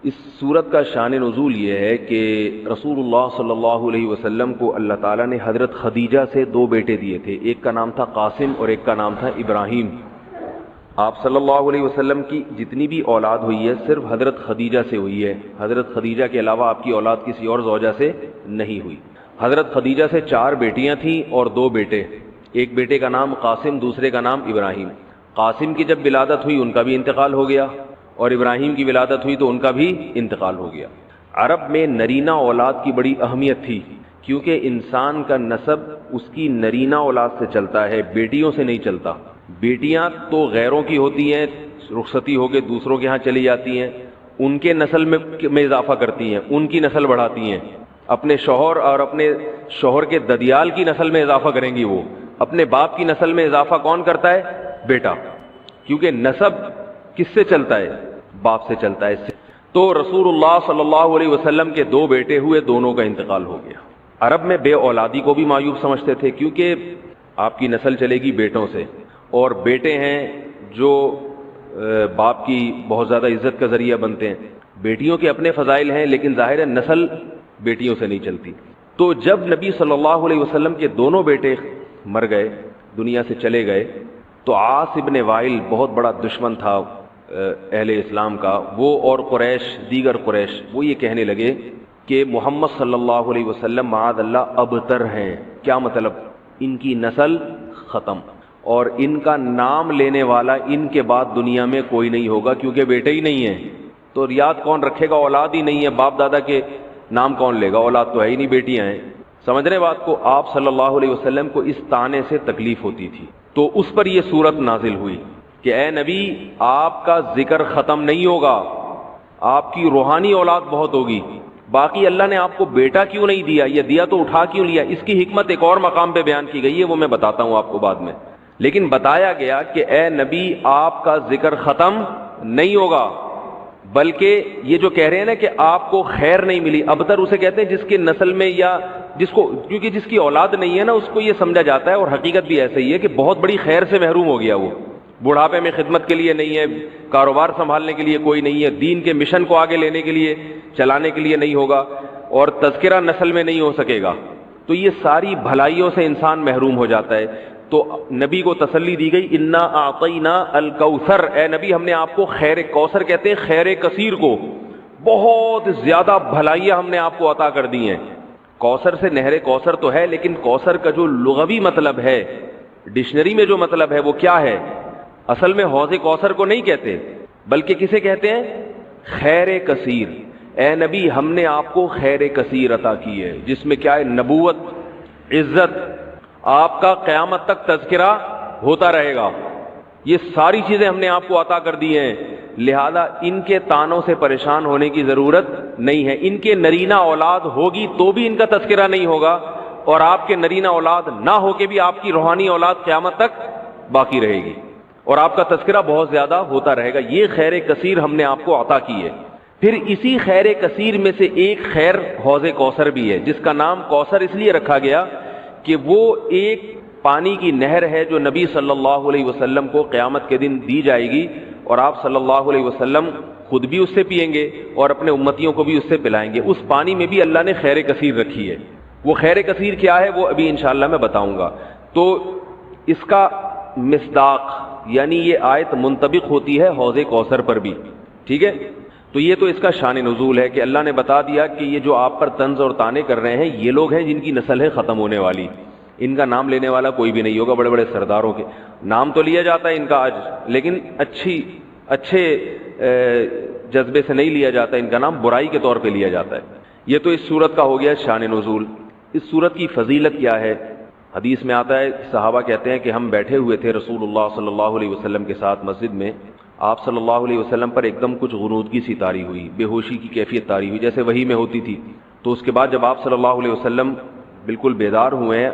اس صورت کا شان نزول یہ ہے کہ رسول اللہ صلی اللہ علیہ وسلم کو اللہ تعالیٰ نے حضرت خدیجہ سے دو بیٹے دیے تھے، ایک کا نام تھا قاسم اور ایک کا نام تھا ابراہیم۔ آپ صلی اللہ علیہ وسلم کی جتنی بھی اولاد ہوئی ہے صرف حضرت خدیجہ سے ہوئی ہے، حضرت خدیجہ کے علاوہ آپ کی اولاد کسی اور زوجہ سے نہیں ہوئی۔ حضرت خدیجہ سے 4 بیٹیاں تھیں اور 2 بیٹے، ایک بیٹے کا نام قاسم، دوسرے کا نام ابراہیم۔ قاسم کی جب ولادت ہوئی ان کا بھی انتقال ہو گیا، اور ابراہیم کی ولادت ہوئی تو ان کا بھی انتقال ہو گیا۔ عرب میں نرینہ اولاد کی بڑی اہمیت تھی، کیونکہ انسان کا نسب اس کی نرینہ اولاد سے چلتا ہے، بیٹیوں سے نہیں چلتا۔ بیٹیاں تو غیروں کی ہوتی ہیں، رخصتی ہو کے دوسروں کے ہاں چلی جاتی ہیں، ان کے نسل میں اضافہ کرتی ہیں، ان کی نسل بڑھاتی ہیں، اپنے شوہر اور اپنے شوہر کے ددیال کی نسل میں اضافہ کریں گی، وہ اپنے باپ کی نسل میں اضافہ کون کرتا ہے؟ بیٹا، کیونکہ نسب کس سے چلتا ہے؟ باپ سے چلتا ہے۔ تو رسول اللہ صلی اللہ علیہ وسلم کے 2 بیٹے ہوئے، دونوں کا انتقال ہو گیا۔ عرب میں بے اولادی کو بھی معیوب سمجھتے تھے، کیونکہ آپ کی نسل چلے گی بیٹوں سے، اور بیٹے ہیں جو باپ کی بہت زیادہ عزت کا ذریعہ بنتے ہیں۔ بیٹیوں کے اپنے فضائل ہیں، لیکن ظاہر ہے نسل بیٹیوں سے نہیں چلتی۔ تو جب نبی صلی اللہ علیہ وسلم کے دونوں بیٹے مر گئے، دنیا سے چلے گئے، تو عاص ابن وائل بہت بڑا دشمن تھا اہل اسلام کا، وہ اور قریش، دیگر قریش، وہ یہ کہنے لگے کہ محمد صلی اللہ علیہ وسلم معاذ اللہ ابتر ہیں۔ کیا مطلب؟ ان کی نسل ختم، اور ان کا نام لینے والا ان کے بعد دنیا میں کوئی نہیں ہوگا، کیونکہ بیٹے ہی نہیں ہیں، تو یاد کون رکھے گا؟ اولاد ہی نہیں ہے، باپ دادا کے نام کون لے گا؟ اولاد تو ہے ہی نہیں، بیٹیاں ہیں۔ سمجھ رہے بات کو؟ آپ صلی اللہ علیہ وسلم کو اس طعنے سے تکلیف ہوتی تھی، تو اس پر یہ صورت نازل ہوئی کہ اے نبی، آپ کا ذکر ختم نہیں ہوگا، آپ کی روحانی اولاد بہت ہوگی۔ باقی اللہ نے آپ کو بیٹا کیوں نہیں دیا، یہ دیا تو اٹھا کیوں لیا، اس کی حکمت ایک اور مقام پہ بیان کی گئی ہے، وہ میں بتاتا ہوں آپ کو بعد میں۔ لیکن بتایا گیا کہ اے نبی، آپ کا ذکر ختم نہیں ہوگا، بلکہ یہ جو کہہ رہے ہیں نا کہ آپ کو خیر نہیں ملی، ابتر اسے کہتے ہیں جس کے نسل میں یا جس کو، کیونکہ جس کی اولاد نہیں ہے نا اس کو یہ سمجھا جاتا ہے، اور حقیقت بھی ایسے ہی ہے کہ بہت بڑی خیر سے محروم ہو گیا، وہ بڑھاپے میں خدمت کے لیے نہیں ہے، کاروبار سنبھالنے کے لیے کوئی نہیں ہے، دین کے مشن کو آگے لینے کے لیے، چلانے کے لیے نہیں ہوگا، اور تذکرہ نسل میں نہیں ہو سکے گا، تو یہ ساری بھلائیوں سے انسان محروم ہو جاتا ہے۔ تو نبی کو تسلی دی گئی، انا اعطینا الکوثر، اے نبی ہم نے آپ کو خیر کوثر کہتے ہیں خیر کثیر کو، بہت زیادہ بھلائیاں ہم نے آپ کو عطا کر دی ہیں۔ کوثر سے نہر کوثر تو ہے، لیکن کوثر کا جو لغوی مطلب ہے، ڈکشنری میں جو مطلب ہے وہ کیا ہے؟ اصل میں حوض کوثر کو نہیں کہتے، بلکہ کسے کہتے ہیں؟ خیر کثیر۔ اے نبی ہم نے آپ کو خیر کثیر عطا کی ہے، جس میں کیا ہے؟ نبوت، عزت، آپ کا قیامت تک تذکرہ ہوتا رہے گا، یہ ساری چیزیں ہم نے آپ کو عطا کر دی ہیں، لہذا ان کے تانوں سے پریشان ہونے کی ضرورت نہیں ہے۔ ان کے نرینہ اولاد ہوگی تو بھی ان کا تذکرہ نہیں ہوگا، اور آپ کے نرینہ اولاد نہ ہو کے بھی آپ کی روحانی اولاد قیامت تک باقی رہے گی، اور آپ کا تذکرہ بہت زیادہ ہوتا رہے گا۔ یہ خیر کثیر ہم نے آپ کو عطا کی ہے۔ پھر اسی خیر کثیر میں سے ایک خیر حوض کوثر بھی ہے، جس کا نام کوثر اس لیے رکھا گیا کہ وہ ایک پانی کی نہر ہے جو نبی صلی اللہ علیہ وسلم کو قیامت کے دن دی جائے گی، اور آپ صلی اللہ علیہ وسلم خود بھی اس سے پئیں گے اور اپنے امتیوں کو بھی اس سے پلائیں گے۔ اس پانی میں بھی اللہ نے خیر کثیر رکھی ہے۔ وہ خیر کثیر کیا ہے وہ ابھی انشاءاللہ میں بتاؤں گا۔ تو اس کا مصداق یعنی یہ آیت منطبق ہوتی ہے حوض کوثر پر بھی، ٹھیک ہے؟ تو یہ تو اس کا شان نزول ہے کہ اللہ نے بتا دیا کہ یہ جو آپ پر طنز اور طعنے کر رہے ہیں یہ لوگ ہیں جن کی نسل ہے ختم ہونے والی، ان کا نام لینے والا کوئی بھی نہیں ہوگا۔ بڑے بڑے سرداروں کے نام تو لیا جاتا ہے ان کا آج، لیکن اچھے جذبے سے نہیں لیا جاتا، ان کا نام برائی کے طور پہ لیا جاتا ہے۔ یہ تو اس صورت کا ہو گیا شان نزول۔ اس صورت کی فضیلت کیا ہے؟ حدیث میں آتا ہے، صحابہ کہتے ہیں کہ ہم بیٹھے ہوئے تھے رسول اللہ صلی اللہ علیہ وسلم کے ساتھ مسجد میں، آپ صلی اللہ علیہ وسلم پر ایک دم کچھ غنودگی سی طاری ہوئی، بے ہوشی کی کیفیت طاری ہوئی جیسے وحی میں ہوتی تھی۔ تو اس کے بعد جب آپ صلی اللہ علیہ وسلم بالکل بیدار ہوئے ہیں،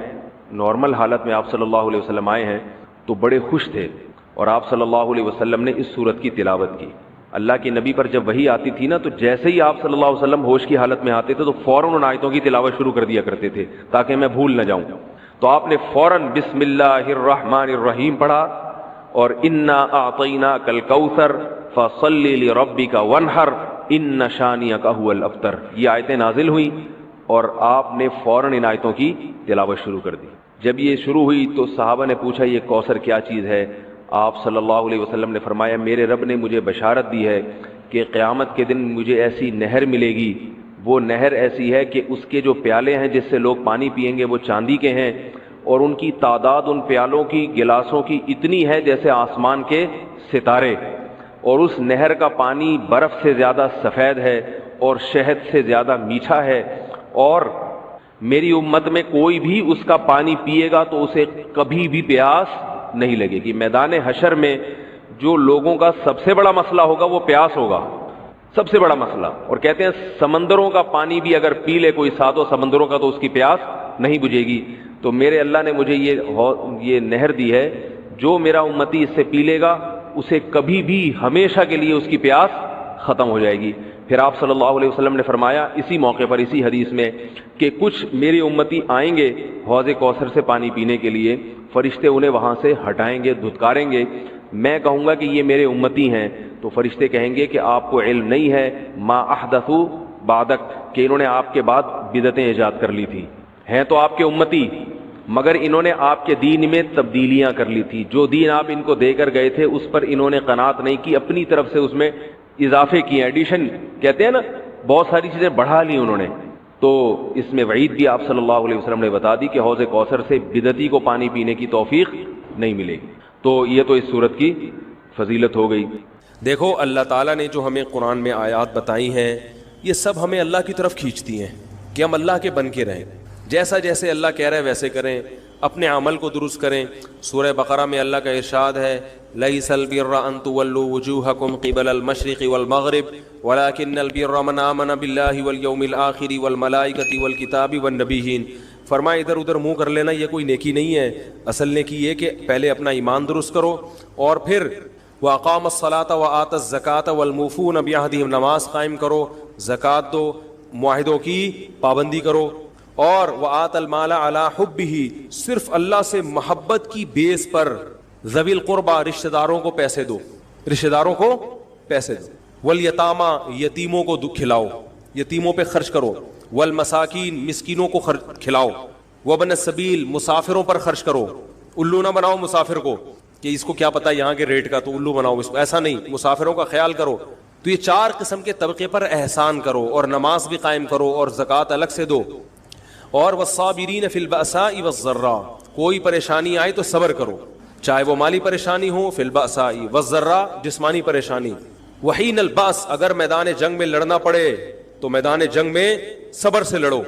نارمل حالت میں آپ صلی اللہ علیہ وسلم آئے ہیں، تو بڑے خوش تھے، اور آپ صلی اللہ علیہ وسلم نے اس صورت کی تلاوت کی۔ اللہ کے نبی پر جب وحی آتی تھی نا، تو جیسے ہی آپ صلی اللہ علیہ وسلم ہوش کی حالت میں آتے تھے تو فوراً ان آیتوں کی تلاوت شروع کر دیا کرتے تھے تاکہ میں بھول نہ جاؤں۔ تو آپ نے فوراً بسم اللہ الرحمن الرحیم پڑھا، اور انا اعطیناک الکوثر فصل لربک وانحر، ان شانئک هو الابتر، یہ آیتیں نازل ہوئیں اور آپ نے فوراً ان آیتوں کی تلاوت شروع کر دی۔ جب یہ شروع ہوئی تو صحابہ نے پوچھا یہ کوثر کیا چیز ہے؟ آپ صلی اللہ علیہ وسلم نے فرمایا میرے رب نے مجھے بشارت دی ہے کہ قیامت کے دن مجھے ایسی نہر ملے گی، وہ نہر ایسی ہے کہ اس کے جو پیالے ہیں جس سے لوگ پانی پئیں گے وہ چاندی کے ہیں، اور ان کی تعداد ان پیالوں کی گلاسوں کی اتنی ہے جیسے آسمان کے ستارے، اور اس نہر کا پانی برف سے زیادہ سفید ہے اور شہد سے زیادہ میٹھا ہے، اور میری امت میں کوئی بھی اس کا پانی پیے گا تو اسے کبھی بھی پیاس نہیں لگے گی۔ میدان حشر میں جو لوگوں کا سب سے بڑا مسئلہ ہوگا وہ پیاس ہوگا، سب سے بڑا مسئلہ، اور کہتے ہیں سمندروں کا پانی بھی اگر پی لے کوئی ساتوں سمندروں کا تو اس کی پیاس نہیں بجھے گی۔ تو میرے اللہ نے مجھے یہ نہر دی ہے، جو میرا امتی اس سے پی لے گا اسے کبھی بھی ہمیشہ کے لیے اس کی پیاس ختم ہو جائے گی۔ پھر آپ صلی اللہ علیہ وسلم نے فرمایا اسی موقع پر اسی حدیث میں کہ کچھ میری امتی آئیں گے حوض کوثر سے پانی پینے کے لیے، فرشتے انہیں وہاں سے ہٹائیں گے، دھتکاریں گے، میں کہوں گا کہ یہ میرے امتی ہیں، تو فرشتے کہیں گے کہ آپ کو علم نہیں ہے ما احدثوا بعدک، کہ انہوں نے آپ کے بعد بدعتیں ایجاد کر لی تھی، ہیں تو آپ کے امتی مگر انہوں نے آپ کے دین میں تبدیلیاں کر لی تھی، جو دین آپ ان کو دے کر گئے تھے اس پر انہوں نے قناعت نہیں کی، اپنی طرف سے اس میں اضافے کیے، ایڈیشن کہتے ہیں نا، بہت ساری چیزیں بڑھا لی انہوں نے۔ تو اس میں وعید بھی آپ صلی اللہ علیہ وسلم نے بتا دی کہ حوض کوثر سے بدعتی کو پانی پینے کی توفیق نہیں ملے گی۔ تو یہ تو اس صورت کی فضیلت ہو گئی۔ دیکھو اللہ تعالیٰ نے جو ہمیں قرآن میں آیات بتائی ہیں یہ سب ہمیں اللہ کی طرف کھینچتی ہیں کہ ہم اللہ کے بن کے رہیں، جیسا جیسے اللہ کہہ رہا ہے ویسے کریں، اپنے عمل کو درست کریں۔ سورہ بقرہ میں اللہ کا ارشاد ہے لیس البر ان تولوا وجوہکم قبل المشرق والمغرب ولکن البر من آمن باللہ والیوم الآخر والملائکۃ والکتاب والنبیین، فرمایا ادھر ادھر منہ کر لینا یہ کوئی نیکی نہیں ہے، اصل نیکی یہ کہ پہلے اپنا ایمان درست کرو اور پھر وَأَقَامَ الصَّلَاةَ وَآتَى الزَّكَاةَ وَالْمُوفُونَ بِعَهْدِهِمْ، نماز قائم کرو، زکوٰۃ دو، معاہدوں کی پابندی کرو، اور وَآتَى الْمَالَ عَلَى حُبِّهِ، صرف اللہ سے محبت کی بیس پر ذوی القربى رشتہ داروں کو پیسے دو، رشتہ داروں کو پیسے دو، وَالْيَتَامَى یتیموں کو کھلاؤ، یتیموں پہ خرچ کرو، وَالْمَسَاكِينَ مسکینوں کو کھلاؤ، وَابْنَ السَّبِيلِ مسافروں پر خرچ کرو، الو نہ بناؤ مسافر کو کہ اس کو کیا پتا یہاں کے ریٹ کا تو الو بناؤ اس کو، ایسا نہیں، مسافروں کا خیال کرو۔ تو یہ چار قسم کے طبقے پر احسان کرو، اور نماز بھی قائم کرو اور زکوٰۃ الگ سے دو، اور والصابرین فی البأساء والضراء، کوئی پریشانی آئے تو صبر کرو، چاہے وہ مالی پریشانی ہو، فی البأساء والضراء جسمانی پریشانی، وحین البأس اگر میدان جنگ میں لڑنا پڑے تو میدان جنگ میں صبر سے لڑو،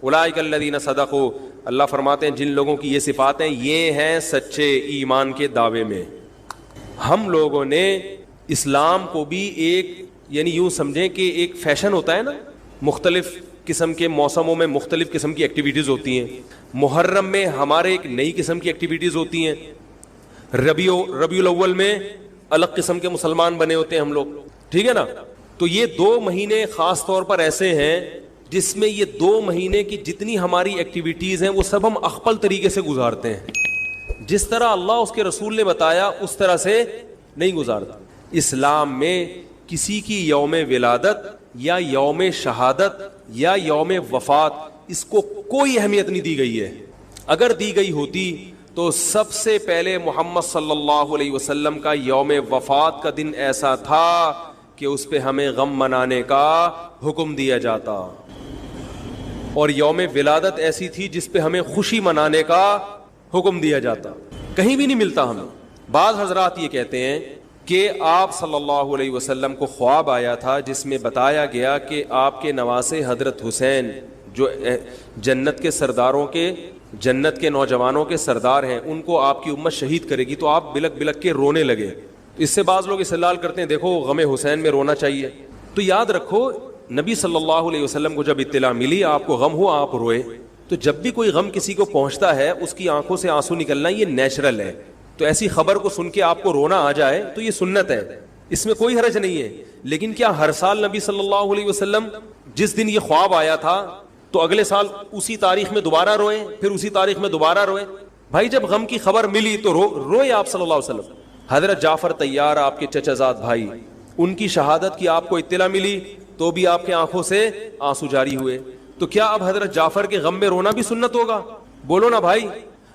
اولئک الذین صدقوا، اللہ فرماتے ہیں جن لوگوں کی یہ صفات ہیں یہ ہیں سچے ایمان کے دعوے میں۔ ہم لوگوں نے اسلام کو بھی ایک یعنی یوں سمجھیں کہ ایک فیشن ہوتا ہے نا، مختلف قسم کے موسموں میں مختلف قسم کی ایکٹیویٹیز ہوتی ہیں، محرم میں ہمارے ایک نئی قسم کی ایکٹیویٹیز ہوتی ہیں، ربیع الاول میں الگ قسم کے مسلمان بنے ہوتے ہیں ہم لوگ، ٹھیک ہے نا۔ تو یہ 2 مہینے خاص طور پر ایسے ہیں جس میں یہ 2 مہینے کی جتنی ہماری ایکٹیویٹیز ہیں وہ سب ہم اخپل طریقے سے گزارتے ہیں، جس طرح اللہ اس کے رسول نے بتایا اس طرح سے نہیں گزارتا۔ اسلام میں کسی کی یوم ولادت یا یوم شہادت یا یوم وفات اس کو کوئی اہمیت نہیں دی گئی ہے، اگر دی گئی ہوتی تو سب سے پہلے محمد صلی اللہ علیہ وسلم کا یوم وفات کا دن ایسا تھا کہ اس پہ ہمیں غم منانے کا حکم دیا جاتا، اور یوم ولادت ایسی تھی جس پہ ہمیں خوشی منانے کا حکم دیا جاتا، کہیں بھی نہیں ملتا ہمیں۔ بعض حضرات یہ کہتے ہیں کہ آپ صلی اللہ علیہ وسلم کو خواب آیا تھا جس میں بتایا گیا کہ آپ کے نواسے حضرت حسین جو جنت کے سرداروں کے جنت کے نوجوانوں کے سردار ہیں ان کو آپ کی امت شہید کرے گی، تو آپ بلک بلک کے رونے لگے۔ اس سے بعض لوگ استدلال کرتے ہیں دیکھو غم حسین میں رونا چاہیے، تو یاد رکھو نبی صلی اللہ علیہ وسلم کو جب اطلاع ملی آپ کو غم ہو آپ روئے، تو جب بھی کوئی غم کسی کو پہنچتا ہے اس کی آنکھوں سے آنسو نکلنا یہ نیچرل ہے، تو ایسی خبر کو سن کے آپ کو رونا آ جائے تو یہ سنت ہے، اس میں کوئی حرج نہیں ہے۔ لیکن کیا ہر سال نبی صلی اللہ علیہ وسلم جس دن یہ خواب آیا تھا تو اگلے سال اسی تاریخ میں دوبارہ روئیں، پھر اسی تاریخ میں دوبارہ روئیں؟ بھائی جب غم کی خبر ملی تو روئے آپ صلی اللہ علیہ وسلم۔ حضرت جعفر طیار آپ کے چچا زاد بھائی، ان کی شہادت کی آپ کو اطلاع ملی تو بھی آپ کے آنکھوں سے آنسو جاری ہوئے. تو کیا اب حضرت جعفر کے غم میں رونا بھی سنت ہوگا؟ بولو نا بھائی.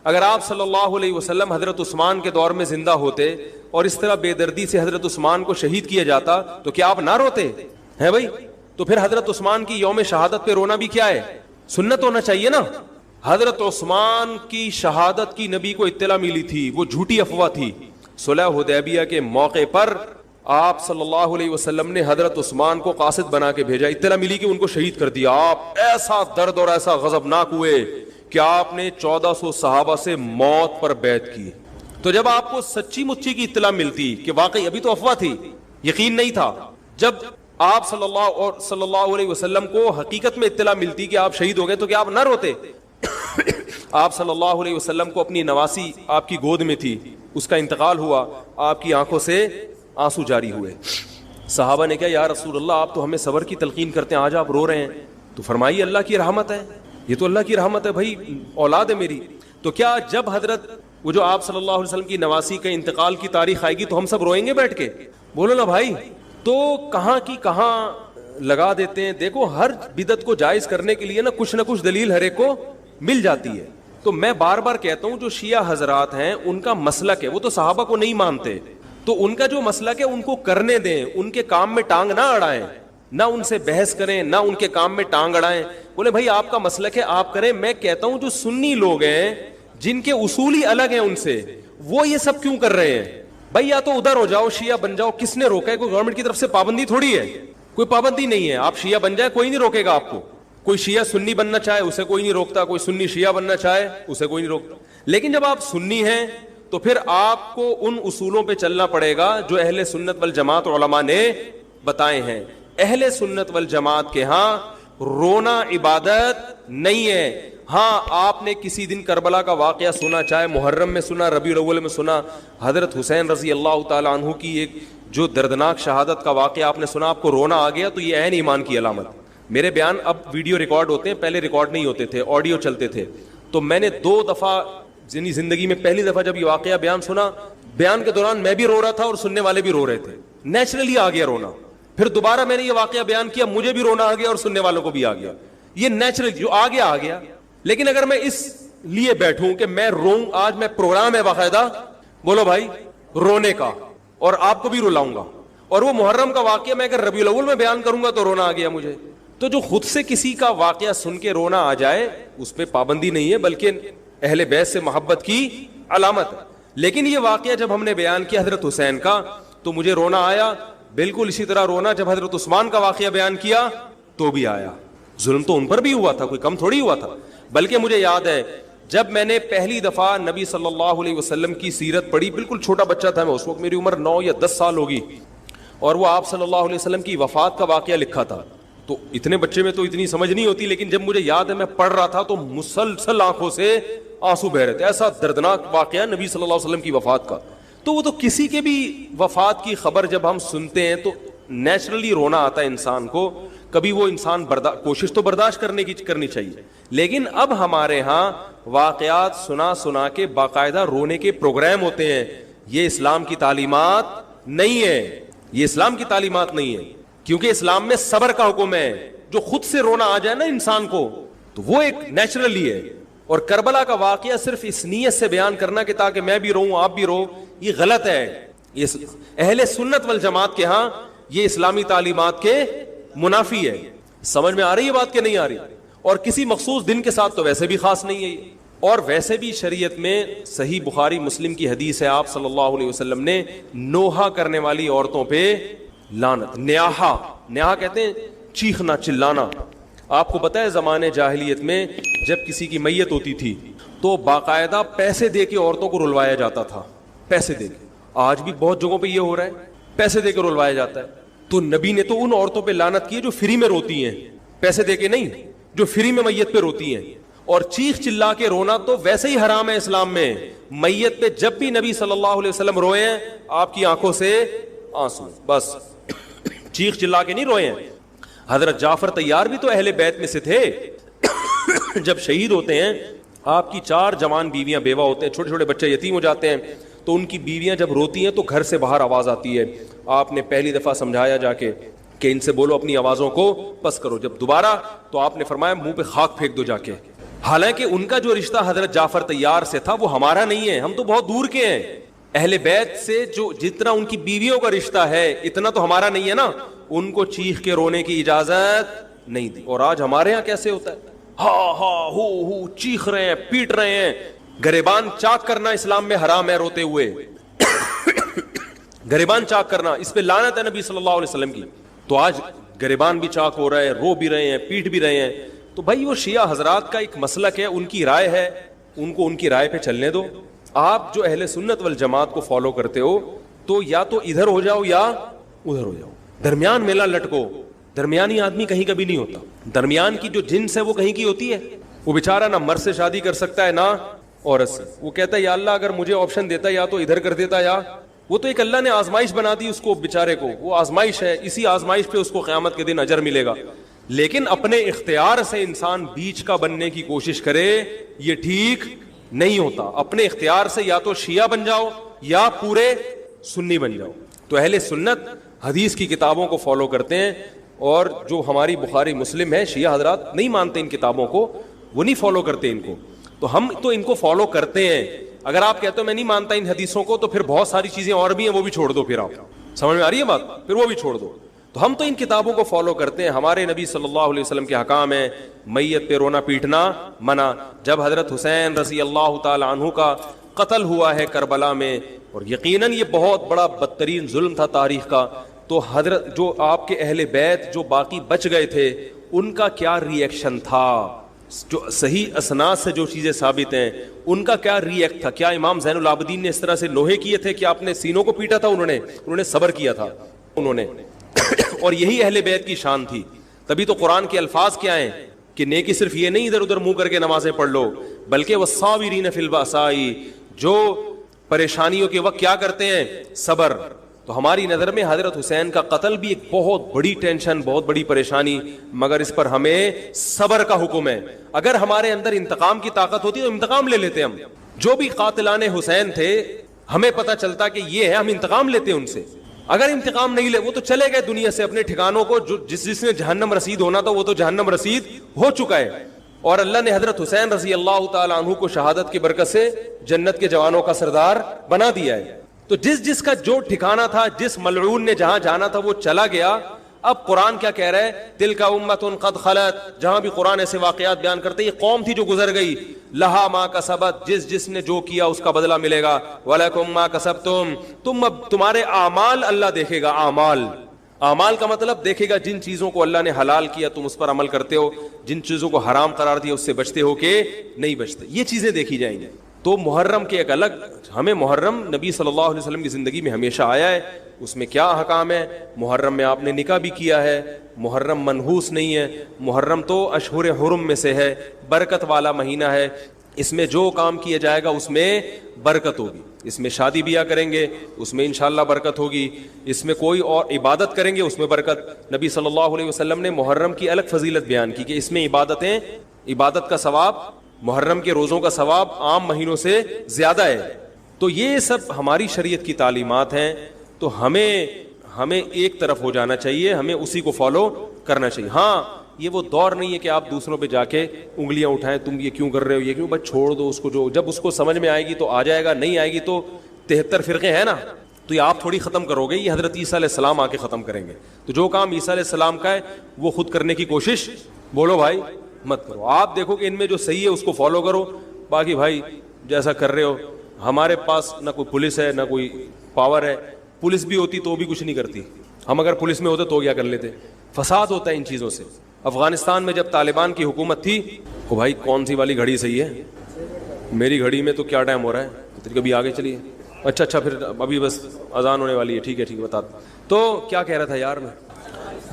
اگر آپ صلی اللہ علیہ وسلم حضرت عثمان کے دور میں زندہ ہوتے اور اس طرح بے دردی سے حضرت عثمان کو شہید کیا جاتا تو کیا آپ نہ روتے ہیں بھائی؟ تو پھر حضرت عثمان کی یوم شہادت پہ رونا بھی کیا ہے؟ سنت ہونا چاہیے نا. حضرت عثمان کی شہادت کی نبی کو اطلاع ملی تھی, وہ جھوٹی افواہ تھی. صلح حدیبیہ کے موقع پر آپ صلی اللہ علیہ وسلم نے حضرت عثمان کو قاصد بنا کے بھیجا, اطلاع ملی کہ ان کو شہید کر دیا. آپ ایسا درد اور ایسا غضبناک ہوئے کہ آپ نے 1400 صحابہ سے موت پر بیعت کی. تو جب آپ کو سچی مچی کی اطلاع ملتی کہ واقعی ابھی تو افواہ تھی, یقین نہیں تھا, جب آپ صلی اللہ علیہ وسلم کو حقیقت میں اطلاع ملتی کہ آپ شہید ہو گئے تو کیا آپ نہ روتے؟ آپ صلی اللہ علیہ وسلم کو اپنی نواسی آپ کی گود میں تھی, اس کا انتقال ہوا, آپ کی آنکھوں سے آنسو جاری ہوئے. صحابہ نے کہا یا رسول اللہ آپ تو ہمیں صبر کی تلقین کرتے ہیں, آج آپ رو رہے ہیں. تو فرمائیے اللہ کی رحمت ہے, یہ تو اللہ کی رحمت ہے بھائی, اولاد ہے میری. تو کیا جب حضرت وہ جو آپ صلی اللہ علیہ وسلم کی نواسی کا انتقال کی تاریخ آئے گی تو ہم سب روئیں گے بیٹھ کے؟ بولو نا بھائی. تو کہاں کی کہاں لگا دیتے ہیں. دیکھو ہر بدعت کو جائز کرنے کے لیے نا کچھ دلیل ہر ایک کو مل جاتی ہے. تو میں بار بار کہتا ہوں جو شیعہ حضرات ہیں ان کا مسلک ہے, وہ تو صحابہ کو نہیں مانتے, تو ان کا جو مسلک ہے ان کو کرنے دیں, ان کے کام میں ٹانگ نہ اڑائیں, نہ ان سے بحث کریں, نہ ان کے کام میں ٹانگ اڑائیں. بولے بھائی آپ کا مسلک ہے آپ کریں. میں کہتا ہوں جو سنی لوگ ہیں جن کے اصول ہی الگ ہیں ان سے, وہ یہ سب کیوں کر رہے ہیں بھائی؟ یا تو ادھر ہو جاؤ, شیعہ بن جاؤ. کس نے روکا ہے؟ کوئی گورنمنٹ کی طرف سے پابندی تھوڑی ہے, کوئی پابندی نہیں ہے. آپ شیعہ بن جائے, کوئی نہیں روکے گا آپ کو. کوئی شیعہ سنی بننا چاہے اسے کوئی نہیں روکتا, کوئی سنی شیعہ بننا چاہے اسے کوئی نہیں روکتا. لیکن جب آپ سنی ہیں تو پھر آپ کو ان اصولوں پہ چلنا پڑے گا جو اہل سنت والجماعت علماء نے بتائے ہیں. اہل سنت والجماعت کے ہاں رونا عبادت نہیں ہے. ہاں آپ نے کسی دن کربلا کا واقعہ سنا, چاہے محرم میں سنا, ربیع الاول میں سنا, حضرت حسین رضی اللہ تعالی عنہ کی ایک جو دردناک شہادت کا واقعہ آپ نے سنا, آپ کو رونا آ گیا, تو یہ عین ایمان کی علامت. میرے بیان اب ویڈیو ریکارڈ ہوتے ہیں, پہلے ریکارڈ نہیں ہوتے تھے, آڈیو چلتے تھے. تو میں نے 2 دفعہ زندگی میں پہلی دفعہ جب یہ واقعہ بیان سنا, بیان کے دوران میں بھی رو رہا تھا اور سننے والے بھی رو رہے تھے. نیچرلی آ گیا رونا. پھر دوبارہ میں نے یہ واقعہ بیان کیا, مجھے بھی رونا آ گیا اور سننے والوں کو بھی آ گیا. یہ نیچرل جو آ گیا. لیکن اگر میں اس لیے بیٹھوں کہ میں روؤں, آج میں پروگرام ہے باقاعدہ, بولو بھائی, رونے کا, اور آپ کو بھی رلاؤں گا, اور وہ محرم کا واقعہ میں اگر ربیع الاول میں بیان کروں گا تو رونا آ گیا مجھے. تو جو خود سے کسی کا واقعہ سن کے رونا آ جائے اس پہ پابندی نہیں ہے, بلکہ اہل بیت سے محبت کی علامت ہے. لیکن یہ واقعہ جب ہم نے بیان کیا حضرت حسین کا تو مجھے رونا آیا. بالکل اسی طرح رونا جب حضرت عثمان کا واقعہ بیان کیا تو بھی آیا. ظلم تو ان پر بھی ہوا تھا, کوئی کم تھوڑی ہوا تھا. بلکہ مجھے یاد ہے جب میں نے پہلی دفعہ نبی صلی اللہ علیہ وسلم کی سیرت پڑھی, بالکل چھوٹا بچہ تھا میں اس وقت, میری عمر 9 یا 10 سال ہوگی, اور وہ آپ صلی اللہ علیہ وسلم کی وفات کا واقعہ لکھا تھا. تو اتنے بچے میں تو اتنی سمجھ نہیں ہوتی, لیکن جب مجھے یاد ہے میں پڑھ رہا تھا تو مسلسل آنکھوں سے آنسو بہ رہے تھے. ایسا دردناک واقعہ نبی صلی اللہ علیہ وسلم کی وفات کا. تو وہ تو کسی کے بھی وفات کی خبر جب ہم سنتے ہیں تو نیچرلی رونا آتا ہے انسان کو. کبھی وہ انسان کوشش تو برداشت کرنی چاہیے, لیکن اب ہمارے ہاں واقعات سنا کے باقاعدہ رونے کے پروگرام ہوتے ہیں. یہ اسلام کی تعلیمات نہیں ہے, یہ اسلام کی تعلیمات نہیں ہے, کیونکہ اسلام میں صبر کا حکم ہے. جو خود سے رونا آ جائے نا انسان کو تو وہ ایک نیچرلی ہے. اور کربلا کا واقعہ صرف اس نیت سے بیان کرنا کہ تاکہ میں بھی روؤں آپ بھی رو, یہ غلط ہے. یہ اہل سنت والجماعت کے ہاں یہ اسلامی تعلیمات کے منافی ہے. سمجھ میں آ رہی ہے بات کہ نہیں آ رہی؟ اور کسی مخصوص دن کے ساتھ تو ویسے بھی خاص نہیں ہے. اور ویسے بھی شریعت میں صحیح بخاری مسلم کی حدیث ہے, آپ صلی اللہ علیہ وسلم نے نوحہ کرنے والی عورتوں پہ لعنت, نیاحہ کہتے ہیں چیخنا چلانا. آپ کو پتہ ہے زمانے جاہلیت میں جب کسی کی میت ہوتی تھی تو باقاعدہ پیسے دے کے عورتوں کو رلوایا جاتا تھا, پیسے دے کے. آج بھی بہت جگہوں پہ یہ ہو رہا ہے, پیسے دے کے رلوایا جاتا ہے. تو نبی نے تو ان عورتوں پہ لعنت کی جو فری میں روتی ہیں, پیسے دے کے نہیں, جو فری میں میت پہ روتی ہیں. اور چیخ چلا کے رونا تو ویسے ہی حرام ہے اسلام میں. میت پہ جب بھی نبی صلی اللہ علیہ وسلم روئے ہیں آپ کی آنکھوں سے آنسو, بس چیخ چلا کے نہیں روئے ہیں. حضرت جعفر طیار بھی تو اہل بیت میں سے تھے. جب شہید ہوتے ہیں آپ کی 4 جوان بیویاں بیوہ ہوتے ہیں, چھوٹے چھوٹے بچے یتیم ہو جاتے ہیں, تو ان کی بیویاں جب روتی ہیں تو گھر سے باہر آواز آتی ہے. آپ نے پہلی دفعہ سمجھایا جا کے کہ ان سے بولو اپنی آوازوں کو پس کرو. جب دوبارہ تو آپ نے فرمایا منہ پہ خاک پھینک دو جا کے. حالانکہ ان کا جو رشتہ حضرت جعفر طیار سے تھا وہ ہمارا نہیں ہے, ہم تو بہت دور کے ہیں. اہل بیت سے جو جتنا ان کی بیویوں کا رشتہ ہے اتنا تو ہمارا نہیں ہے نا. ان کو چیخ کے رونے کی اجازت نہیں دی. اور آج ہمارے ہاں کیسے ہوتا ہے, ہا ہا ہو چیخ رہے ہیں, پیٹ رہے ہیں. گریبان چاک کرنا اسلام میں حرام ہے روتے ہوئے. گریبان چاک کرنا اس پہ لعنت ہے نبی صلی اللہ علیہ وسلم کی. تو آج گریبان بھی چاک ہو رہا ہے, رو بھی رہے ہیں, پیٹ بھی رہے ہیں. تو بھائی وہ شیعہ حضرات کا ایک مسلک ہے, ان کی رائے ہے, ان کو ان کی رائے پہ چلنے دو. آپ جو اہل سنت والجماعت کو فالو کرتے ہو تو یا تو ادھر ہو جاؤ یا ادھر ہو جاؤ, درمیان میلہ لٹکو. درمیانی آدمی کہیں کبھی نہیں ہوتا. درمیان کی جو جنس ہے وہ کہیں کی ہوتی ہے. وہ بیچارہ نہ مرد سے شادی کر سکتا ہے نہ عورت سے. وہ کہتا ہے یا اللہ اگر مجھے آپشن دیتا یا تو ادھر کر دیتا, یا وہ تو ایک اللہ نے آزمائش بنا دی اس کو بیچارے کو. وہ آزمائش ہے, اسی آزمائش پہ اس کو قیامت کے دن اجر ملے گا. لیکن اپنے اختیار سے انسان بیچ کا بننے کی کوشش کرے یہ ٹھیک نہیں ہوتا. اپنے اختیار سے یا تو شیعہ بن جاؤ یا پورے سنی بن جاؤ. تو اہل سنت حدیث کی کتابوں کو فالو کرتے ہیں, اور جو ہماری بخاری مسلم ہے شیعہ حضرات نہیں مانتے ان کتابوں کو, وہ نہیں فالو کرتے ان کو. تو ہم تو ان کو فالو کرتے ہیں. اگر آپ کہتے ہو میں نہیں مانتا ان حدیثوں کو تو پھر بہت ساری چیزیں اور بھی ہیں وہ بھی چھوڑ دو. پھر آپ سمجھ میں آ رہی ہے بات, پھر وہ بھی چھوڑ دو. تو ہم تو ان کتابوں کو فالو کرتے ہیں. ہمارے نبی صلی اللہ علیہ وسلم کے حکام ہیں میت پہ رونا پیٹنا منع. جب حضرت حسین رضی اللہ تعالی عنہ کا قتل ہوا ہے کربلا میں, اور یقیناً یہ بہت بڑا بدترین ظلم تھا تاریخ کا, تو حضرت جو آپ کے اہل بیت جو باقی بچ گئے تھے ان کا کیا ری ایکشن تھا, جو صحیح اسناد سے جو چیزیں ثابت ہیں ان کا کیا ری ایکٹ تھا. کیا امام زین العابدین نے اس طرح سے نوحے کیے تھے کہ آپ نے سینوں کو پیٹا تھا؟ انہوں نے صبر کیا تھا انہوں نے. اور یہی اہل بیت کی شان تھی. تبھی تو قرآن کے الفاظ کیا ہیں کہ نیکی صرف یہ نہیں ادھر ادھر منہ کر کے نمازیں پڑھ لو, بلکہ والصابرین فی البأساء, جو پریشانیوں کے وقت کیا کرتے ہیں, صبر. تو ہماری نظر میں حضرت حسین کا قتل بھی ایک بہت بڑی ٹینشن, بہت بڑی پریشانی, مگر اس پر ہمیں صبر کا حکم ہے. اگر ہمارے اندر انتقام کی طاقت ہوتی تو انتقام لے لیتے. ہم جو بھی قاتلان حسین تھے ہمیں پتہ چلتا کہ یہ ہے, ہم انتقام لیتے ان سے. اگر انتقام نہیں لے, وہ تو چلے گئے دنیا سے اپنے ٹھکانوں کو, جس نے جہنم رسید ہونا تھا وہ تو جہنم رسید ہو چکا ہے. اور اللہ نے حضرت حسین رضی اللہ تعالی عنہ کو شہادت کی برکت سے جنت کے جوانوں کا سردار بنا دیا ہے. تو جس کا جو ٹھکانہ تھا, جس ملعون نے جہاں جانا تھا وہ چلا گیا. اب قرآن کیا کہہ رہا ہے, تلک امۃ قد خلت. جہاں بھی قرآن ایسے واقعات بیان کرتے ہیں, یہ قوم تھی جو گزر گئی. لہا ما کسبت, جس نے جو کیا اس کا بدلہ ملے گا. ولکم ما کسبتم, اب تمہارے اعمال اللہ دیکھے گا. اعمال کا مطلب دیکھے گا جن چیزوں کو اللہ نے حلال کیا تم اس پر عمل کرتے ہو, جن چیزوں کو حرام قرار دیا اس سے بچتے ہو کہ نہیں بچتے, یہ چیزیں دیکھی جائیں گی. تو محرم کے ایک الگ, ہمیں محرم نبی صلی اللہ علیہ وسلم کی زندگی میں ہمیشہ آیا ہے, اس میں کیا احکام ہے. محرم میں آپ نے نکاح بھی کیا ہے. محرم منحوس نہیں ہے. محرم تو اشہر حرم میں سے ہے, برکت والا مہینہ ہے. اس میں جو کام کیا جائے گا اس میں برکت ہوگی. اس میں شادی بیاہ کریں گے اس میں انشاءاللہ برکت ہوگی. اس میں کوئی اور عبادت کریں گے اس میں برکت. نبی صلی اللہ علیہ وسلم نے محرم کی الگ فضیلت بیان کی کہ اس میں عبادت کا ثواب, محرم کے روزوں کا ثواب عام مہینوں سے زیادہ ہے. تو یہ سب ہماری شریعت کی تعلیمات ہیں. تو ہمیں ایک طرف ہو جانا چاہیے, ہمیں اسی کو فالو کرنا چاہیے. ہاں یہ وہ دور نہیں ہے کہ آپ دوسروں پہ جا کے انگلیاں اٹھائیں, تم یہ کیوں کر رہے ہو, یہ کیوں, بس چھوڑ دو اس کو. جو جب اس کو سمجھ میں آئے گی تو آ جائے گا, نہیں آئے گی تو 73 فرقے ہیں نا, تو یہ آپ تھوڑی ختم کرو گے, یہ حضرت عیسیٰ علیہ السلام آ کے ختم کریں گے. تو جو کام عیسیٰ علیہ السلام کا ہے وہ خود کرنے کی کوشش بولو بھائی مت کرو. آپ دیکھو کہ ان میں جو صحیح ہے اس کو فالو کرو. باقی بھائی جیسا کر رہے ہو, ہمارے پاس نہ کوئی پولیس ہے نہ کوئی پاور ہے. پولیس بھی ہوتی تو بھی کچھ نہیں کرتی. ہم اگر پولیس میں ہوتے تو کیا کر لیتے. فساد ہوتا ہے ان چیزوں سے. افغانستان میں جب طالبان کی حکومت تھی, تو بھائی کون سی والی گھڑی صحیح ہے, میری گھڑی میں تو کیا ٹائم ہو رہا ہے, کبھی آگے چلیے. اچھا پھر ابھی بس اذان ہونے والی ہے, ٹھیک ہے بتا. تو کیا کہہ رہا تھا یار میں,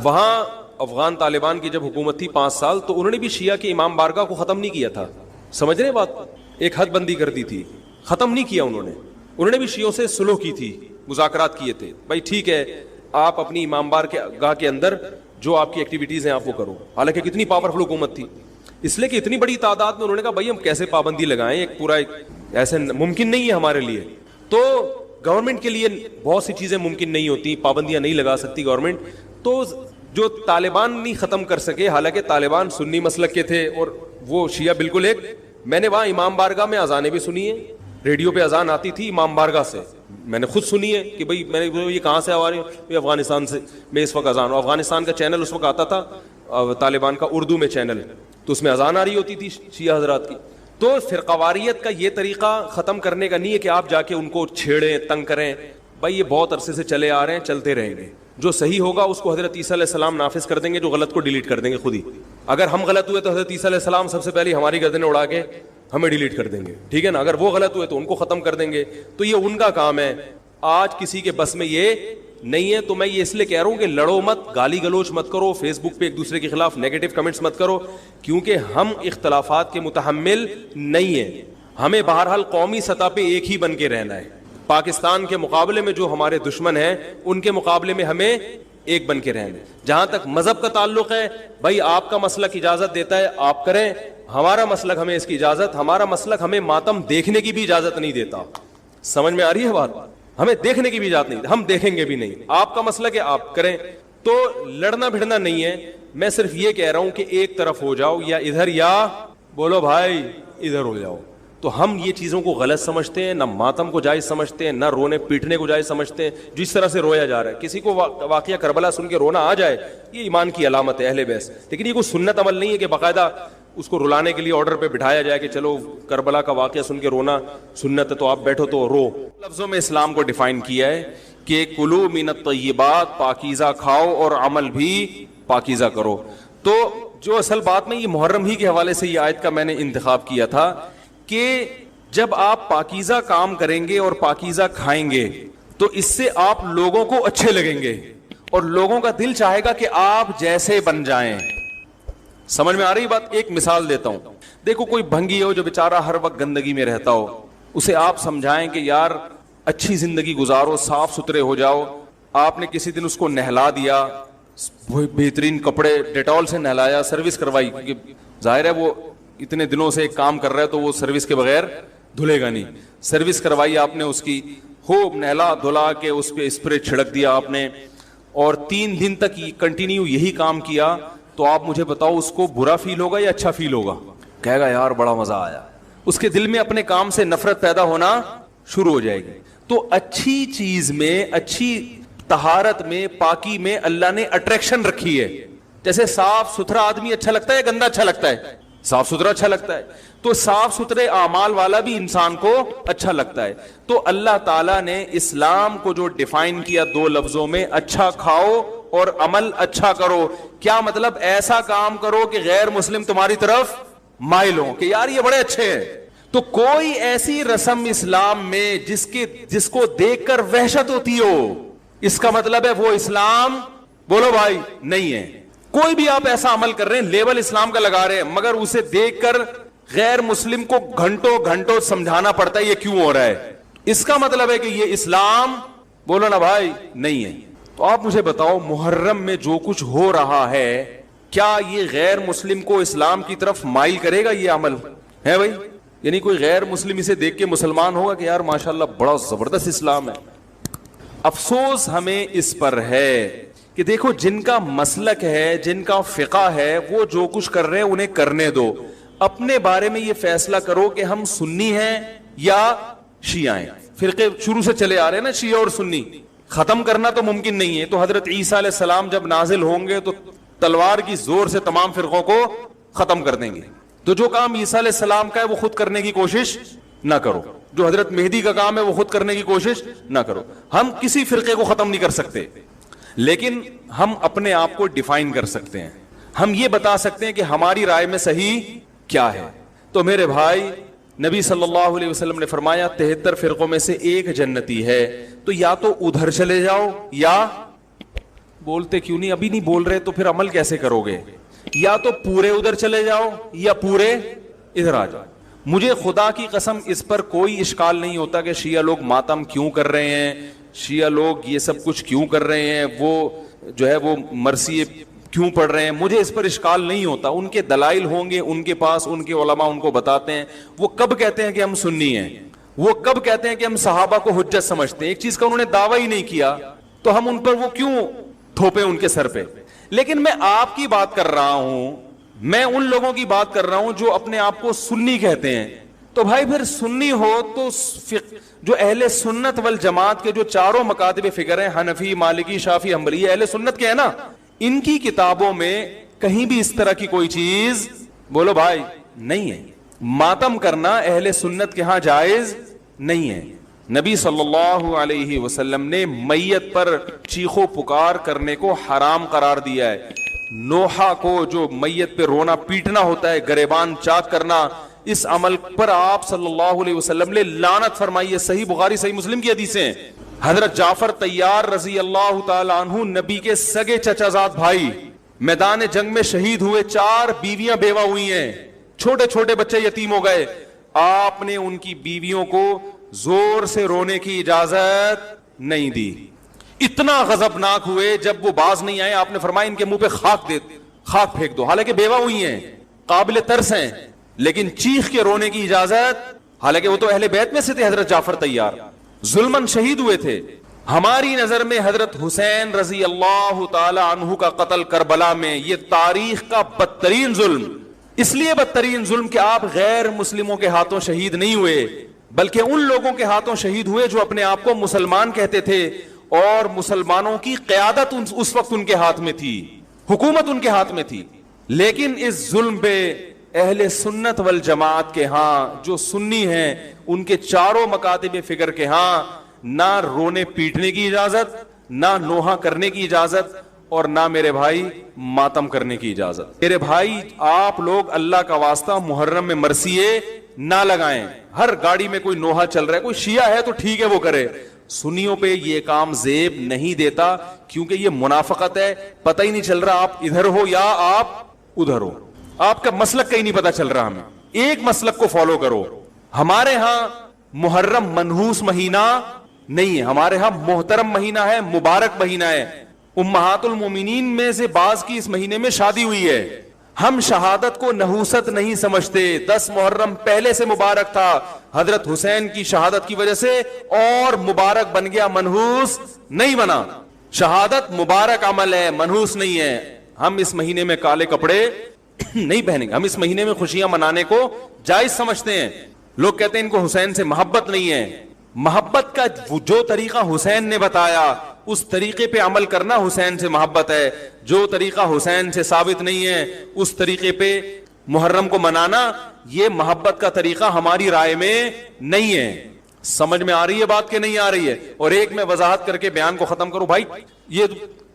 وہاں افغان طالبان کی جب حکومت تھی 5 سال, تو انہوں نے بھی شیعہ کی امام بارگاہ کو ختم نہیں کیا تھا. سمجھ رہے بات, ایک حد بندی کر دی تھی, ختم نہیں کیا انہوں نے بھی شیعوں سے صلح کی تھی, مذاکرات کیے تھے. بھائی ٹھیک ہے آپ اپنی امام بارگاہ کے اندر جو آپ کی ایکٹیویٹیز ہیں آپ وہ کرو. حالانکہ کتنی پاورفل حکومت تھی, اس لیے کہ اتنی بڑی تعداد میں انہوں نے کہا بھائی ہم کیسے پابندی لگائیں, ایک پورا ایسے ممکن نہیں ہے ہمارے لیے. تو گورنمنٹ کے لیے بہت سی چیزیں ممکن نہیں ہوتی, پابندیاں نہیں لگا سکتی گورنمنٹ. تو جو طالبان نہیں ختم کر سکے, حالانکہ طالبان سنی مسلک کے تھے اور وہ شیعہ بالکل ایک. میں نے وہاں امام بارگاہ میں اذانیں بھی سنی ہیں, ریڈیو پہ اذان آتی تھی امام بارگاہ سے, میں نے خود سنی ہے کہ بھائی میں نے یہ کہاں سے آ رہی ہوں, افغانستان سے میں اس وقت اذان. افغانستان کا چینل اس وقت آتا تھا طالبان کا اردو میں چینل, تو اس میں اذان آ رہی ہوتی تھی شیعہ حضرات کی. تو فرقواریت کا یہ طریقہ ختم کرنے کا نہیں ہے کہ آپ جا کے ان کو چھیڑیں, تنگ کریں. بھائی یہ بہت عرصے سے چلے آ رہے ہیں, چلتے رہیں گے. جو صحیح ہوگا اس کو حضرت عیسیٰ علیہ السلام نافذ کر دیں گے, جو غلط کو ڈیلیٹ کر دیں گے خود ہی. اگر ہم غلط ہوئے تو حضرت عیسیٰ علیہ السلام سب سے پہلے ہماری گردنیں اڑا کے ہمیں ڈیلیٹ کر دیں گے, ٹھیک ہے نا. اگر وہ غلط ہوئے تو ان کو ختم کر دیں گے. تو یہ ان کا کام ہے, آج کسی کے بس میں یہ نہیں ہے. تو میں یہ اس لیے کہہ رہا ہوں کہ لڑو مت, گالی گلوچ مت کرو, فیس بک پہ ایک دوسرے کے خلاف نیگیٹو کمنٹس مت کرو, کیونکہ ہم اختلافات کے متحمل نہیں ہیں. ہمیں بہرحال قومی سطح پہ ایک ہی بن کے رہنا ہے. پاکستان کے مقابلے میں جو ہمارے دشمن ہیں ان کے مقابلے میں ہمیں ایک بن کے رہنا ہے. جہاں تک مذہب کا تعلق ہے, بھائی آپ کا مسلک اجازت دیتا ہے آپ کریں, ہمارا مسلک ہمیں اس کی اجازت, ہمارا مسلک ہمیں ماتم دیکھنے کی بھی اجازت نہیں دیتا. سمجھ میں آ رہی ہے بات؟ ہمیں دیکھنے کی بھی اجازت نہیں, ہم دیکھیں گے بھی نہیں. آپ کا مسلک ہے آپ کریں. تو لڑنا بھڑنا نہیں ہے. میں صرف یہ کہہ رہا ہوں کہ ایک طرف ہو جاؤ, یا ادھر یا بولو بھائی ادھر ہو جاؤ. تو ہم یہ چیزوں کو غلط سمجھتے ہیں, نہ ماتم کو جائز سمجھتے ہیں, نہ رونے پیٹنے کو جائز سمجھتے ہیں. جس طرح سے رویا جا رہا ہے, کسی کو واقعہ کربلا سن کے رونا آ جائے, یہ ایمان کی علامت ہے اہل بیت. لیکن یہ کوئی سنت عمل نہیں ہے کہ باقاعدہ اس کو رلانے کے لیے آرڈر پہ بٹھایا جائے کہ چلو کربلا کا واقعہ سن کے رونا سنت ہے تو آپ بیٹھو تو رو. لفظوں میں اسلام کو ڈیفائن کیا ہے کہ کلو من الطیبات, پاکیزہ کھاؤ اور عمل بھی پاکیزہ کرو. تو جو اصل بات میں یہ محرم ہی کے حوالے سے یہ آیت کا میں نے انتخاب کیا تھا کہ جب آپ پاکیزہ کام کریں گے اور پاکیزہ کھائیں گے تو اس سے آپ لوگوں کو اچھے لگیں گے اور لوگوں کا دل چاہے گا کہ آپ جیسے بن جائیں. سمجھ میں آ رہی بات؟ ایک مثال دیتا ہوں. دیکھو کوئی بھنگی ہو جو بیچارہ ہر وقت گندگی میں رہتا ہو, اسے آپ سمجھائیں کہ یار اچھی زندگی گزارو, صاف ستھرے ہو جاؤ. آپ نے کسی دن اس کو نہلا دیا, بہترین کپڑے ڈیٹول سے نہلایا, سروس کروائی, کیونکہ ظاہر ہے وہ اتنے دنوں سے ایک کام کر رہا ہے تو وہ سروس کے بغیر دھلے گا نہیں. سروس کروائی آپ نے اس کی, خوب نہلا دھلا کے اس پہ اسپرے چھڑک دیا آپ نے, اور 3 دن تک کنٹینیو یہی کام کیا, تو آپ مجھے بتاؤ اس کو برا فیل ہوگا یا اچھا فیل ہوگا؟ کہے گا یار بڑا مزہ آیا. اس کے دل میں اپنے کام سے نفرت پیدا ہونا شروع ہو جائے گی. تو اچھی چیز میں, اچھی طہارت میں, پاکی میں اللہ نے اٹریکشن رکھی ہے. جیسے صاف ستھرا آدمی اچھا لگتا ہے, گندا اچھا لگتا ہے؟ صاف ستھرا اچھا لگتا ہے. تو صاف ستھرے اعمال والا بھی انسان کو اچھا لگتا ہے. تو اللہ تعالیٰ نے اسلام کو جو ڈیفائن کیا 2 لفظوں میں, اچھا کھاؤ اور عمل اچھا کرو. کیا مطلب؟ ایسا کام کرو کہ غیر مسلم تمہاری طرف مائل ہوں کہ یار یہ بڑے اچھے ہیں. تو کوئی ایسی رسم اسلام میں جس کو دیکھ کر وحشت ہوتی ہو, اس کا مطلب ہے وہ اسلام بولو بھائی نہیں ہے. کوئی بھی آپ ایسا عمل کر رہے ہیں, لیبل اسلام کا لگا رہے ہیں, مگر اسے دیکھ کر غیر مسلم کو گھنٹوں گھنٹوں سمجھانا پڑتا ہے یہ کیوں ہو رہا ہے, اس کا مطلب ہے کہ یہ اسلام بولو نا بھائی نہیں ہے. تو آپ مجھے بتاؤ محرم میں جو کچھ ہو رہا ہے, کیا یہ غیر مسلم کو اسلام کی طرف مائل کرے گا؟ یہ عمل ہے بھائی. یعنی کوئی غیر مسلم اسے دیکھ کے مسلمان ہوگا کہ یار ماشاءاللہ بڑا زبردست اسلام ہے. افسوس ہمیں اس پر ہے کہ دیکھو جن کا مسلک ہے, جن کا فقہ ہے, وہ جو کچھ کر رہے ہیں انہیں کرنے دو. اپنے بارے میں یہ فیصلہ کرو کہ ہم سنی ہیں یا شیعہ ہیں. فرقے شروع سے چلے آ رہے ہیں نا, شیعہ اور سنی, ختم کرنا تو ممکن نہیں ہے. تو حضرت عیسیٰ علیہ السلام جب نازل ہوں گے تو تلوار کی زور سے تمام فرقوں کو ختم کر دیں گے. تو جو کام عیسیٰ علیہ السلام کا ہے وہ خود کرنے کی کوشش نہ کرو, جو حضرت مہدی کا کام ہے وہ خود کرنے کی کوشش نہ کرو. ہم کسی فرقے کو ختم نہیں کر سکتے, لیکن ہم اپنے آپ کو ڈیفائن کر سکتے ہیں. ہم یہ بتا سکتے ہیں کہ ہماری رائے میں صحیح کیا ہے. تو میرے بھائی, نبی صلی اللہ علیہ وسلم نے فرمایا 73 فرقوں میں سے ایک جنتی ہے. تو یا تو ادھر چلے جاؤ, یا بولتے کیوں نہیں, ابھی نہیں بول رہے تو پھر عمل کیسے کرو گے, یا تو پورے ادھر چلے جاؤ یا پورے ادھر آ جاؤ. مجھے خدا کی قسم اس پر کوئی اشکال نہیں ہوتا کہ شیعہ لوگ ماتم کیوں کر رہے ہیں, شیعہ لوگ یہ سب کچھ کیوں کر رہے ہیں, وہ جو ہے وہ مرثیے کیوں پڑھ رہے ہیں. مجھے اس پر اشکال نہیں ہوتا. ان کے دلائل ہوں گے ان کے پاس, ان کے علماء ان کو بتاتے ہیں. وہ کب کہتے ہیں کہ ہم سنی ہیں, وہ کب کہتے ہیں کہ ہم صحابہ کو حجت سمجھتے ہیں. ایک چیز کا انہوں نے دعویٰ ہی نہیں کیا تو ہم ان پر وہ کیوں تھوپیں ان کے سر پہ. لیکن میں آپ کی بات کر رہا ہوں, میں ان لوگوں کی بات کر رہا ہوں جو اپنے آپ کو سنی کہتے ہیں. تو بھائی پھر سنی ہو تو جو اہل سنت والجماعت کے جو چاروں مکاتب فکر ہیں, حنفی, مالکی, شافعی, حنبلی, اہل سنت کے ہیں نا, ان کی کتابوں میں کہیں بھی اس طرح کی کوئی چیز بولو بھائی نہیں ہے. ماتم کرنا اہل سنت کے ہاں جائز نہیں ہے. نبی صلی اللہ علیہ وسلم نے میت پر چیخو پکار کرنے کو حرام قرار دیا ہے. نوحہ کو جو میت پہ رونا پیٹنا ہوتا ہے, گریبان چاک کرنا, اس عمل پر آپ صلی اللہ علیہ وسلم نے لعنت فرمائی ہے. صحیح بخاری صحیح مسلم کی حدیثیں ہیں. حضرت جعفر طیار رضی اللہ تعالی عنہ نبی کے سگے چچا زاد بھائی میدان جنگ میں شہید ہوئے, 4 بیویاں بیوہ ہوئی ہیں, چھوٹے چھوٹے بچے یتیم ہو گئے. آپ نے ان کی بیویوں کو زور سے رونے کی اجازت نہیں دی. اتنا غضبناک ہوئے جب وہ باز نہیں آئے, آپ نے فرمایا ان کے منہ پہ خاک پھینک دو. حالانکہ بیوہ ہوئی ہیں, قابل ترس ہیں, لیکن چیخ کے رونے کی اجازت, حالانکہ وہ تو اہل بیت میں سے تھے. حضرت جعفر طیار ظلمن شہید ہوئے تھے. ہماری نظر میں حضرت حسین رضی اللہ تعالی عنہ کا قتل کربلا میں یہ تاریخ کا بدترین ظلم, اس لیے بدترین ظلم کہ آپ غیر مسلموں کے ہاتھوں شہید نہیں ہوئے, بلکہ ان لوگوں کے ہاتھوں شہید ہوئے جو اپنے آپ کو مسلمان کہتے تھے, اور مسلمانوں کی قیادت اس وقت ان کے ہاتھ میں تھی, حکومت ان کے ہاتھ میں تھی. لیکن اس ظلم پہ اہل سنت والجماعت کے ہاں جو سنی ہیں, ان کے چاروں مکاتب فکر کے ہاں نہ رونے پیٹنے کی اجازت, نہ نوحہ کرنے کی اجازت, اور نہ میرے بھائی ماتم کرنے کی اجازت. میرے بھائی آپ لوگ اللہ کا واسطہ محرم میں مرثیے نہ لگائیں. ہر گاڑی میں کوئی نوحہ چل رہا ہے, کوئی شیعہ ہے تو ٹھیک ہے وہ کرے, سنیوں پہ یہ کام زیب نہیں دیتا, کیونکہ یہ منافقت ہے. پتہ ہی نہیں چل رہا آپ ادھر ہو یا آپ ادھر ہو, آپ کا مسلک کہیں نہیں پتا چل رہا. ہمیں ایک مسلک کو فالو کرو. ہمارے ہاں محرم منحوس مہینہ نہیں ہے, ہمارے ہاں محترم مہینہ ہے, مبارک مہینہ ہے. امہات المومنین میں سے بعض کی اس مہینے میں شادی ہوئی ہے. ہم شہادت کو نحوست نہیں سمجھتے. 10 محرم پہلے سے مبارک تھا, حضرت حسین کی شہادت کی وجہ سے اور مبارک بن گیا, منحوس نہیں بنا. شہادت مبارک عمل ہے, منحوس نہیں ہے. ہم اس مہینے میں کالے کپڑے نہیں پہنیں گے, ہم اس مہینے میں خوشیاں منانے کو جائز سمجھتے ہیں. لوگ کہتے ہیں ان کو حسین سے محبت نہیں ہے. محبت کا جو طریقہ حسین نے بتایا اس طریقے پہ عمل کرنا حسین سے محبت ہے. جو طریقہ حسین سے ثابت نہیں ہے اس طریقے پہ محرم کو منانا یہ محبت کا طریقہ ہماری رائے میں نہیں ہے. سمجھ میں آ رہی ہے بات کہ نہیں آ رہی ہے؟ اور ایک میں وضاحت کر کے بیان کو ختم کروں. بھائی یہ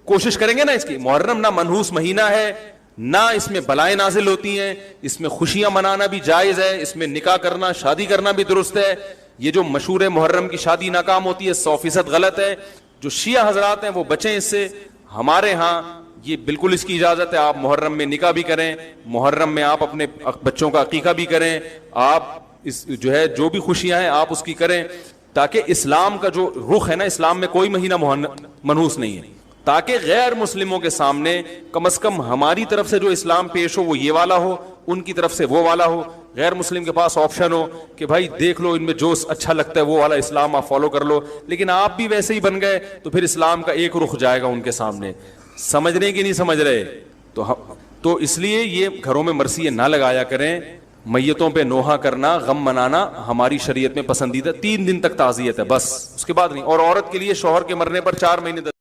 کوشش کریں گے نا اس کی, محرم نہ منحوس مہینہ ہے, نہ اس میں بلائیں نازل ہوتی ہیں, اس میں خوشیاں منانا بھی جائز ہے, اس میں نکاح کرنا شادی کرنا بھی درست ہے. یہ جو مشہور ہے محرم کی شادی ناکام ہوتی ہے 100% غلط ہے. جو شیعہ حضرات ہیں وہ بچیں اس سے. ہمارے ہاں یہ بالکل اس کی اجازت ہے, آپ محرم میں نکاح بھی کریں, محرم میں آپ اپنے بچوں کا عقیقہ بھی کریں, آپ اس جو ہے جو بھی خوشیاں ہیں آپ اس کی کریں, تاکہ اسلام کا جو رخ ہے نا, اسلام میں کوئی مہینہ منحوس نہیں ہے, تاکہ غیر مسلموں کے سامنے کم از کم ہماری طرف سے جو اسلام پیش ہو وہ یہ والا ہو, ان کی طرف سے وہ والا ہو. غیر مسلم کے پاس آپشن ہو کہ بھائی دیکھ لو ان میں جو اچھا لگتا ہے وہ والا اسلام آپ فالو کر لو, لیکن آپ بھی ویسے ہی بن گئے تو پھر اسلام کا ایک رخ جائے گا ان کے سامنے. سمجھ رہے کہ نہیں سمجھ رہے؟ تو اس لیے یہ گھروں میں مرثیے نہ لگایا کریں. میتوں پہ نوحہ کرنا, غم منانا ہماری شریعت میں پسندیدہ. 3 دن تک تعزیت ہے بس, اس کے بعد نہیں. اور عورت کے لیے شوہر کے مرنے پر 4 مہینے